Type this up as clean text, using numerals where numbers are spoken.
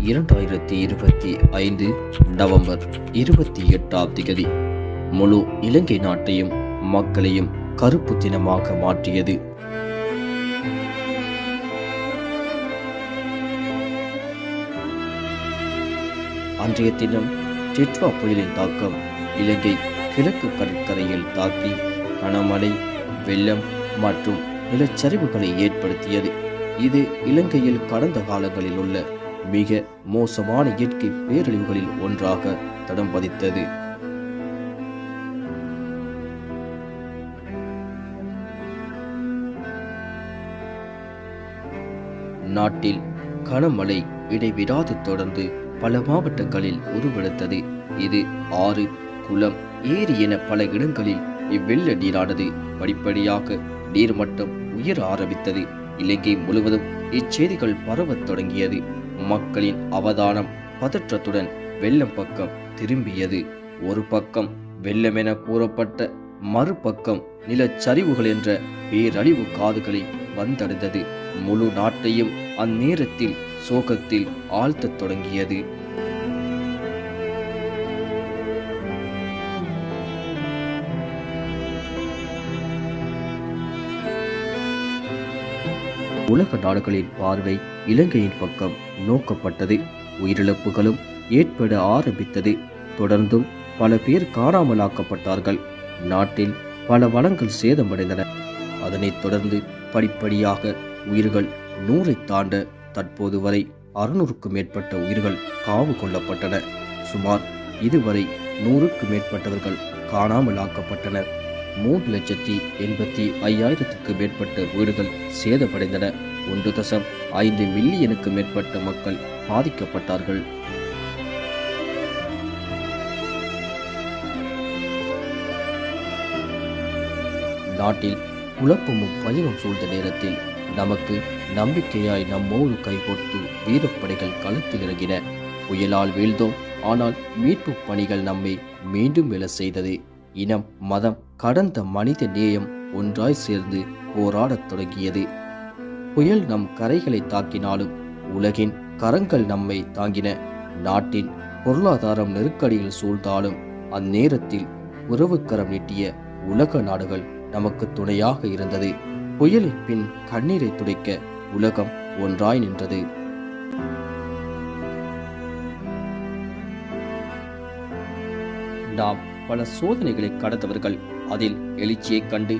2025 November 28ஆம் திகதி முழு இலங்கை நாட்டையும் மக்களையும் கருப்பு தினமாக மாற்றியது. அன்றைய தினம் டிட்வா புயலின் தாக்கம் இலங்கை கிழக்கு கடற்கரையில் தாக்கி கனமழை, வெள்ளம் மற்றும் நிலச்சரிவுகளை ஏற்படுத்தியது. இது இலங்கையில் கடந்த காலங்களில் உள்ள மிக மோசமான இயற்கை பேரழிவுகளில் ஒன்றாக தடம் பதித்தது. நாட்டில் கனமழை இடைவிடாது தொடர்ந்து பல மாவட்டங்களில் உருவெடுத்தது. இது ஆறு, குளம், ஏரி என பல இடங்களில் இவ்வெள்ள நீரானது படிப்படியாக நீர்மட்டம் உயர ஆரம்பித்தது. இலங்கை முழுவதும் இச்செய்திகள் பரவத் தொடங்கியது. மக்களின் அவதானம் பதற்றத்துடன் வெள்ளம் பக்கம் திரும்பியது. ஒரு பக்கம் வெள்ளம் என கூறப்பட்ட, மறுபக்கம் நிலச்சரிவுகள் என்ற பேரழிவு காதுகளை வந்தடைந்தது. முழு நாட்டையும் அந்நேரத்தில் சோகத்தில் ஆழ்த்தத் தொடங்கியது. உலக நாடுகளின் பார்வை இலங்கையின் பக்கம் நோக்கப்பட்டது. உயிரிழப்புகளும் ஏற்பட ஆரம்பித்தது. தொடர்ந்தும் பல பேர் காணாமலாக்கப்பட்டார்கள். நாட்டில் பல வளங்கள் சேதமடைந்தன. அதனைத் தொடர்ந்து படிப்படியாக உயிர்கள் 100ஐ தாண்ட தற்போது வரை 600க்கும் மேற்பட்ட உயிர்கள் காவு கொள்ளப்பட்டன. சுமார் இதுவரை 100க்கும் மேற்பட்டவர்கள் காணாமலாக்கப்பட்டனர். 3,85,000க்கு மேற்பட்ட வீடுகள் சேதமடைந்தன. 1.5 மில்லியனுக்கு மேற்பட்ட மக்கள் பாதிக்கப்பட்டார்கள். நாட்டில் குழப்பமும் பயமும் சூழ்ந்த நேரத்தில் நமக்கு நம்பிக்கையாய் நம்மோடு கைகோர்த்து வீரப்படைகள் களத்தில் இறங்கின. புயலால் வீழ்ந்தோம், ஆனால் மீட்பு பணிகள் நம்மை மீண்டும் எழ செய்தது. இனம், மதம் கடந்த மனித நேயம் ஒன்றாய் சேர்ந்து போராடத் தொடங்கியது. புயல் நம் கரைகளை தாக்கினாலும் உலகின் கரங்கள் நம்மை தாங்கின. நாட்டின் பொருளாதாரம் நெருக்கடியில் சூழ்ந்தாலும் அந்நேரத்தில் உறவுக்கரம் நீட்டிய உலக நாடுகள் நமக்கு துணையாக இருந்தது. புயலின் பின் கண்ணீரை துடைக்க உலகம் ஒன்றாய் நின்றது. நாம் பல சோதனைகளை கடந்தவர்கள். அதில் எழுச்சியை கண்டு